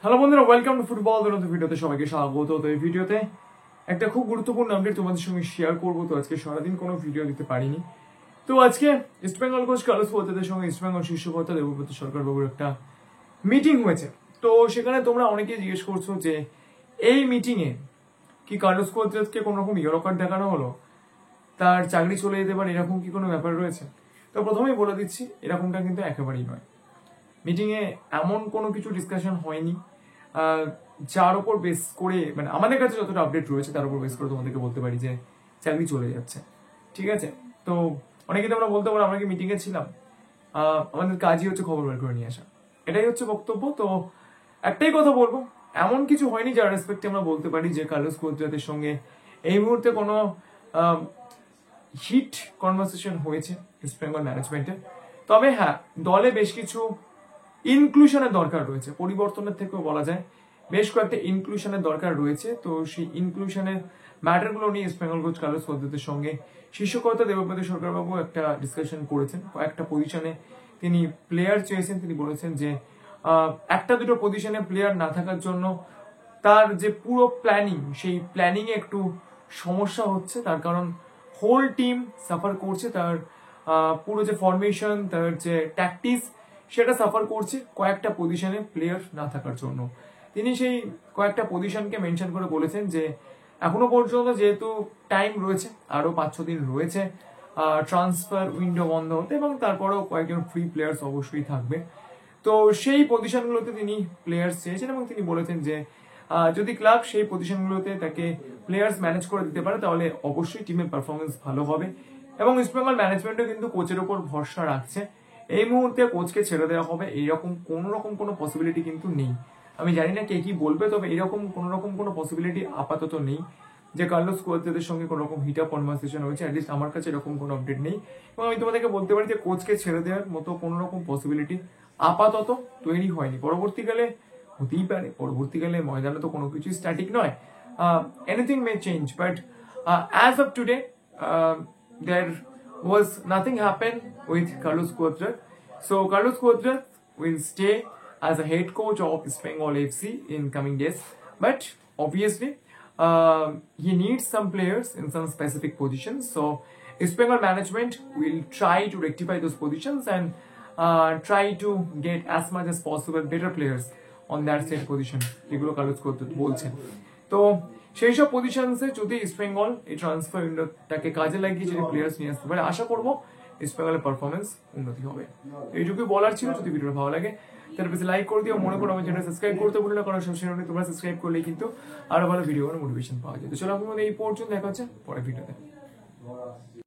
Hello বন্ধুরা, welcome to football নতুন ভিডিওতে সবাইকে স্বাগত। তো এই ভিডিওতে একটা খুব গুরুত্বপূর্ণ আপডেট তোমাদের সঙ্গে শেয়ার করবো। তো আজকে সারাদিন কোনো ভিডিও দিতে পারিনি। তো আজকে ইস্ট বেঙ্গল কোচ কার্লোস কোয়াদ্রাদের সঙ্গে ইস্ট বেঙ্গল শীর্ষ কর্তা দেবব্রত সরকার বাবুর একটা মিটিং হয়েছে। তো সেখানে তোমরা অনেকেই জিজ্ঞেস করছো যে এই মিটিংয়ে কি কার্লোস কোয়াদ্রাদকে কোনো রকম ইয়েলো কার্ড দেখানো হলো, তার চাকরি চলে যেতে পারে, এরকম কি কোনো ব্যাপার রয়েছে? তো প্রথমেই বলে দিচ্ছি, এরকমটা কিন্তু একেবারেই নয়। মিটিংয়ে এমন কোনো কিছু ডিসকাশন হয়নি যার উপর বেস করে, মানে আমাদের কাছে যতটা আপডেট রয়েছে তার উপর বেস করে তোমাদেরকে বলতে পারি যে চাকরি চলে যাচ্ছে। ঠিক আছে? তো অনেকে তোমরা বলতে পারো আমরা কি মিটিংয়ে ছিলাম? আমাদের কাজই হচ্ছে খবর বের করে নিয়ে আসা, এটাই হচ্ছে বক্তব্য। তো একটাই কথা বলবো, এমন কিছু হয়নি যার রেসপেক্টে আমরা বলতে পারি যে কার্লোস কোয়াদ্রাদের সঙ্গে এই মুহূর্তে কোনো হিট কনভারসেশন হয়েছে ইস্ট বেঙ্গল ম্যানেজমেন্টে। তবে হ্যাঁ, দলে বেশ কিছু ইনক্লুশনের দরকার রয়েছে, পরিবর্তনের থেকেও বলা যায় বেশ কয়েকটা ইনক্লুশনের দরকার রয়েছে। তো সেই ইনক্লুশনের ম্যাটারগুলো নিয়ে ইস্ট বেঙ্গল কোচ কার্লোস কোয়াদ্রাদের সঙ্গে শীর্ষকর্তা দেবব্রত সরকারবাবু একটা ডিসকাশন করেছেন। কয়েকটা পজিশনে তিনি প্লেয়ার চেয়েছেন। তিনি বলেছেন যে একটা দুটো পজিশনে প্লেয়ার না থাকার জন্য তার যে পুরো প্ল্যানিং, সেই প্ল্যানিং এ একটু সমস্যা হচ্ছে। তার কারণ হোল টিম সাফার করছে, তার পুরো যে ফরমেশন, তার যে ট্যাকটিক্স, সেটা সাফার করছে কয়েকটা পজিশনে প্লেয়ার না থাকার জন্য। তিনি সেই কয়েকটা পজিশনকে মেনশন করে বলেছেন যে এখনো পর্যন্ত যেহেতু টাইম রয়েছে, আরো 5-6 দিন রয়েছে ট্রান্সফার উইন্ডো বন্ধ হতে, এবং তারপরেও কয়েকজন ফ্রি প্লেয়ার্স অবশ্যই থাকবে। তো সেই পজিশনগুলোতে তিনি প্লেয়ার্স চেয়েছেন এবং তিনি বলেছেন যে যদি ক্লাব সেই পজিশনগুলোতে তাকে প্লেয়ার্স ম্যানেজ করে দিতে পারে তাহলে অবশ্যই টিমের পারফরমেন্স ভালো হবে। এবং ইস্ট বেঙ্গল ম্যানেজমেন্টও কিন্তু কোচের ওপর ভরসা রাখছে। এই মুহূর্তে কোচকে ছেড়ে দেওয়া হবে এইরকম কোনো পসিবিলিটি কিন্তু নেই। আমি জানি না কে কি বলবে, তবে এরকম কোনো পসিবিলিটি আপাতত নেই যে কার্লোস কোয়াদ্রাদের সঙ্গে কোনো রকম হিট আপ কনভারসেশন হয়েছে। অ্যাটলিস্ট আমার কাছে এরকম কোনো আপডেট নেই। এবং আমি তোমাদেরকে বলতে পারি যে কোচকে ছেড়ে দেওয়ার মতো কোনো রকম পসিবিলিটি আপাতত তৈরি হয়নি। পরবর্তীকালে হতেই পারে, পরবর্তীকালে ময়দানে তো কোনো কিছুই স্ট্যাটিক নয়, anything May change, but as of today there was nothing happened with Carlos Cuadrat. So Carlos Cuadrat will stay as a head coach of East Bengal FC in coming days, but obviously he needs some players in some specific positions. So East Bengal management will try to rectify those positions and try to get as much as possible better players on that set position, যেগুলো Carlos Cuadrat বলছেন। তো সেই সব পজিশনসে যদি east Bengal এই transfer উইন্ডোটাকে কাজে লাগিয়ে যদি প্লেয়ার্স নিয়ে আসতে পারে, আশা করবো ইস্ট বেঙ্গলের পারফরমেন্স উন্নতি হবে। এইটুকুই বলার ছিল। যদি ভিডিওটা ভালো লাগে তাহলে বেশি লাইক করে দিও। মনে করো আমার চ্যানেল সাবস্ক্রাইব করতে ভুলো না, কারণ সবসময় তোমরা সাবস্ক্রাইব করলেই কিন্তু আরো ভালো ভিডিও মোটিভেশন পাওয়া যায়। তো চলো আপনাদের এই পর্যন্ত দেখা হচ্ছে পরের ভিডিওতে।